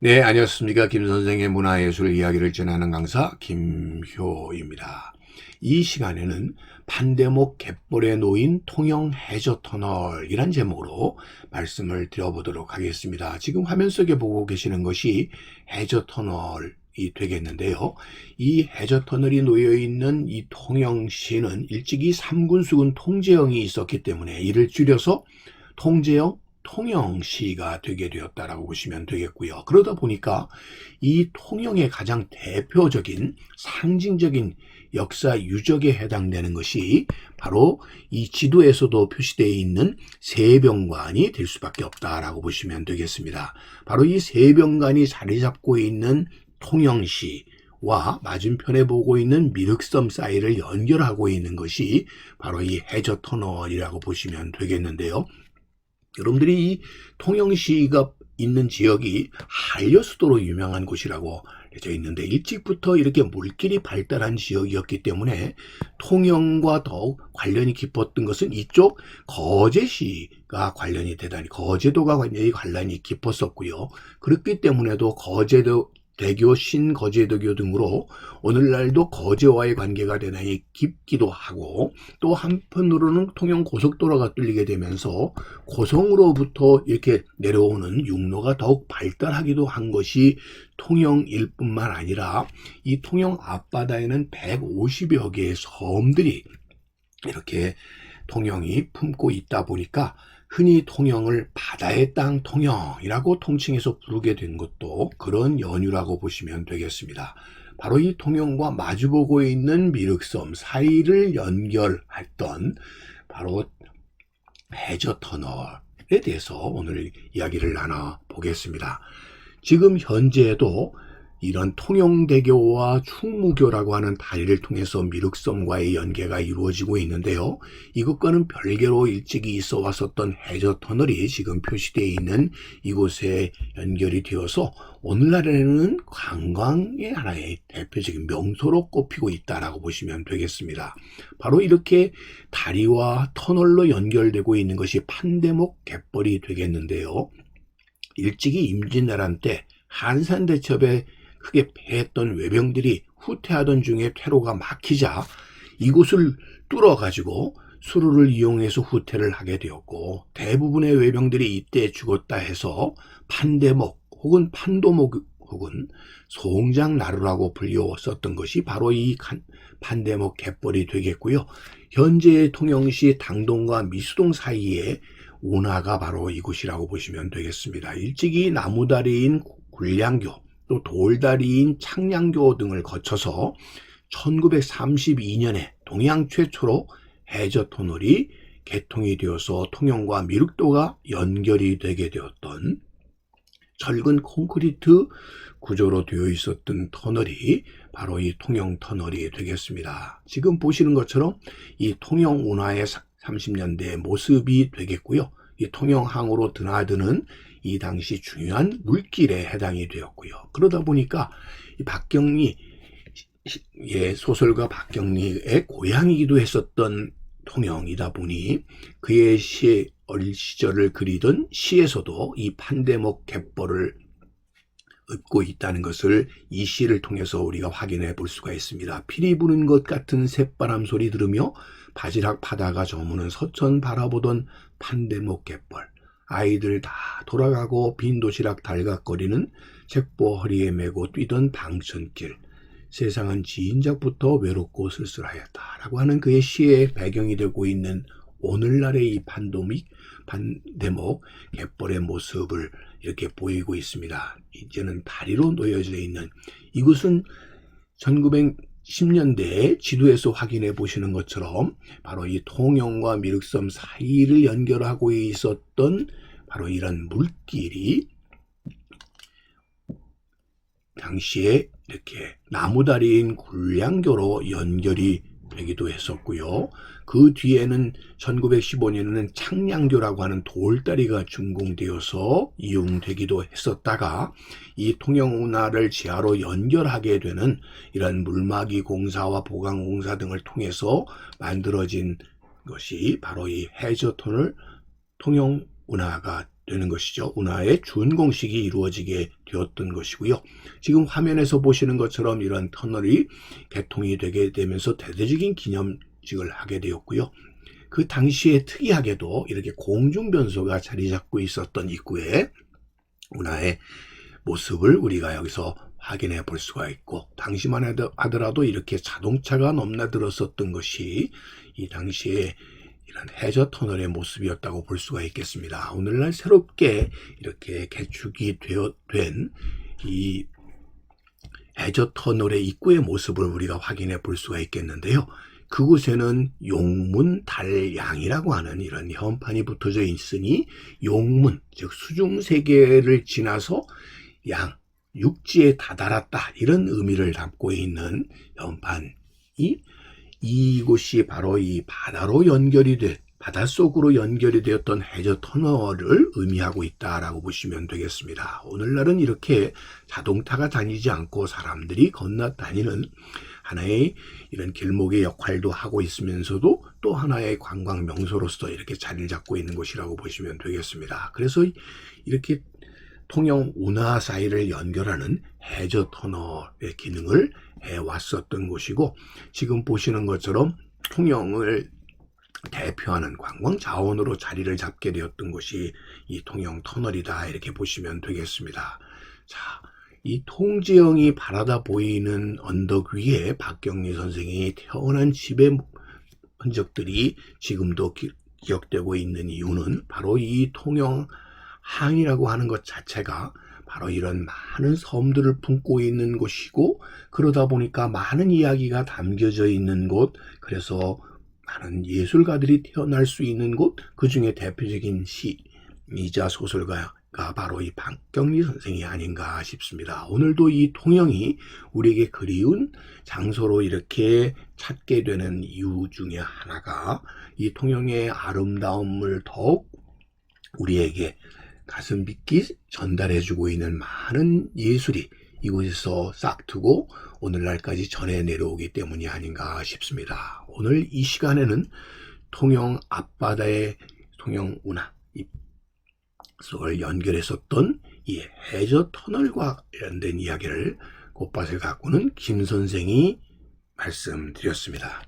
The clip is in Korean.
네, 안녕하십니까. 김 선생의 문화예술 이야기를 전하는 강사 김효입니다. 이 시간에는 판대목 갯벌에 놓인 통영 해저터널이란 제목으로 말씀을 드려보도록 하겠습니다. 지금 화면 속에 보고 계시는 것이 해저터널이 되겠는데요. 이 해저터널이 놓여있는 이 통영시는 일찍이 삼군수군 통제영이 있었기 때문에 이를 줄여서 통제영 통영시가 되게 되었다라고 보시면 되겠고요. 그러다 보니까 이 통영의 가장 대표적인 상징적인 역사 유적에 해당되는 것이 바로 이 지도에서도 표시되어 있는 세병관이 될 수밖에 없다라고 보시면 되겠습니다. 바로 이 세병관이 자리 잡고 있는 통영시와 맞은편에 보고 있는 미륵섬 사이를 연결하고 있는 것이 바로 이 해저터널이라고 보시면 되겠는데요. 여러분들이 이 통영시가 있는 지역이 한려수도로 유명한 곳이라고 알려져 있는데 일찍부터 이렇게 물길이 발달한 지역이었기 때문에 통영과 더욱 관련이 깊었던 것은 이쪽 거제시가 관련이 대단히 거제도가 관련이 깊었었고요. 그렇기 때문에도 거제도 대교, 신거제도교 등으로 오늘날도 거제와의 관계가 대단히 깊기도 하고 또 한편으로는 통영 고속도로가 뚫리게 되면서 고성으로부터 이렇게 내려오는 육로가 더욱 발달하기도 한 것이 통영일 뿐만 아니라 이 통영 앞바다에는 150여 개의 섬들이 이렇게 통영이 품고 있다 보니까 흔히 통영을 바다의 땅 통영이라고 통칭해서 부르게 된 것도 그런 연유라고 보시면 되겠습니다. 바로 이 통영과 마주보고 있는 미륵섬 사이를 연결했던 바로 해저터널에 대해서 오늘 이야기를 나눠보겠습니다. 지금 현재에도 이런 통영대교와 충무교라고 하는 다리를 통해서 미륵섬과의 연계가 이루어지고 있는데요. 이것과는 별개로 일찍이 있어 왔었던 해저터널이 지금 표시되어 있는 이곳에 연결이 되어서 오늘날에는 관광의 하나의 대표적인 명소로 꼽히고 있다라고 보시면 되겠습니다. 바로 이렇게 다리와 터널로 연결되고 있는 것이 판대목 갯벌이 되겠는데요. 일찍이 임진왜란 때 한산대첩에 크게 패했던 외병들이 후퇴하던 중에 퇴로가 막히자 이곳을 뚫어가지고 수로를 이용해서 후퇴를 하게 되었고 대부분의 외병들이 이때 죽었다 해서 판대목 혹은 판도목 혹은 송장나루라고 불렸었던 것이 바로 이 판대목 갯벌이 되겠고요. 현재 통영시 당동과 미수동 사이에 운하가 바로 이곳이라고 보시면 되겠습니다. 일찍이 나무다리인 굴량교 또 돌다리인 창량교 등을 거쳐서 1932년에 동양 최초로 해저터널이 개통이 되어서 통영과 미륵도가 연결이 되게 되었던 철근 콘크리트 구조로 되어 있었던 터널이 바로 이 통영터널이 되겠습니다. 지금 보시는 것처럼 이 통영 운하의 30년대 모습이 되겠고요. 이 통영항으로 드나드는 이 당시 중요한 물길에 해당이 되었고요. 그러다 보니까 이 박경리 소설가 박경리의 고향이기도 했었던 통영이다 보니 그의 어릴 시절을 그리던 시에서도 이 판대목 갯벌을 읊고 있다는 것을 이 시를 통해서 우리가 확인해 볼 수가 있습니다. 피리 부는 것 같은 새바람 소리 들으며 바지락 파다가 저무는 서천 바라보던 판대목 갯벌. 아이들 다 돌아가고 빈 도시락 달각거리는 책보 허리에 메고 뛰던 방천길. 세상은 지인작부터 외롭고 쓸쓸하였다라고 하는 그의 시의 배경이 되고 있는 오늘날의 이 판대목 갯벌의 모습을 이렇게 보이고 있습니다. 이제는 다리로 놓여져 있는 이곳은 1910년대에 지도에서 확인해 보시는 것처럼 바로 이 통영과 미륵섬 사이를 연결하고 있었던 바로 이런 물길이 당시에 이렇게 나무다리인 굴량교로 연결이 되기도 했었고요. 그 뒤에는 1915년에는 창량교라고 하는 돌다리가 준공되어서 이용되기도 했었다가 이 통영운하를 지하로 연결하게 되는 이런 물막이 공사와 보강 공사 등을 통해서 만들어진 것이 바로 이 해저터널 통영운하가 되는 것이죠. 운하의 준공식이 이루어지게 되었던 것이고요. 지금 화면에서 보시는 것처럼 이런 터널이 개통이 되게 되면서 대대적인 기념식을 하게 되었고요. 그 당시에 특이하게도 이렇게 공중변소가 자리 잡고 있었던 입구에 운하의 모습을 우리가 여기서 확인해 볼 수가 있고, 당시만 하더라도 이렇게 자동차가 넘나들었었던 것이 이 당시에 이런 해저 터널의 모습이었다고 볼 수가 있겠습니다. 오늘날 새롭게 이렇게 개축이 된 이 해저 터널의 입구의 모습을 우리가 확인해 볼 수가 있겠는데요. 그곳에는 용문 달양이라고 하는 이런 현판이 붙어져 있으니, 용문, 즉 수중 세계를 지나서 양, 육지에 다다랐다, 이런 의미를 담고 있는 현판이, 이곳이 바로 이 바다로 연결이 된, 바닷속으로 연결이 되었던 해저 터널을 의미하고 있다라고 보시면 되겠습니다. 오늘날은 이렇게 자동차가 다니지 않고 사람들이 건너 다니는 하나의 이런 길목의 역할도 하고 있으면서도 또 하나의 관광 명소로서 이렇게 자리를 잡고 있는 곳이라고 보시면 되겠습니다. 그래서 이렇게 통영 운하 사이를 연결하는 해저 터널의 기능을 해왔었던 곳이고, 지금 보시는 것처럼 통영을 대표하는 관광 자원으로 자리를 잡게 되었던 곳이 이 통영 터널이다, 이렇게 보시면 되겠습니다. 자, 이 통지형이 바라다 보이는 언덕 위에 박경리 선생이 태어난 집의 흔적들이 지금도 기억되고 있는 이유는 바로 이 통영항이라고 하는 것 자체가 바로 이런 많은 섬들을 품고 있는 곳이고, 그러다 보니까 많은 이야기가 담겨져 있는 곳, 그래서 많은 예술가들이 태어날 수 있는 곳, 그 중에 대표적인 시이자 소설가가 바로 이 박경리 선생이 아닌가 싶습니다. 오늘도 이 통영이 우리에게 그리운 장소로 이렇게 찾게 되는 이유 중에 하나가 이 통영의 아름다움을 더욱 우리에게 가슴 깊이 전달해주고 있는 많은 예술이 이곳에서 싹트고 오늘날까지 전해 내려오기 때문이 아닌가 싶습니다. 오늘 이 시간에는 통영 앞바다의 통영 운하 속을 연결했었던 이 해저 터널과 관련된 이야기를 곳밭을 가꾸는 김 선생이 말씀드렸습니다.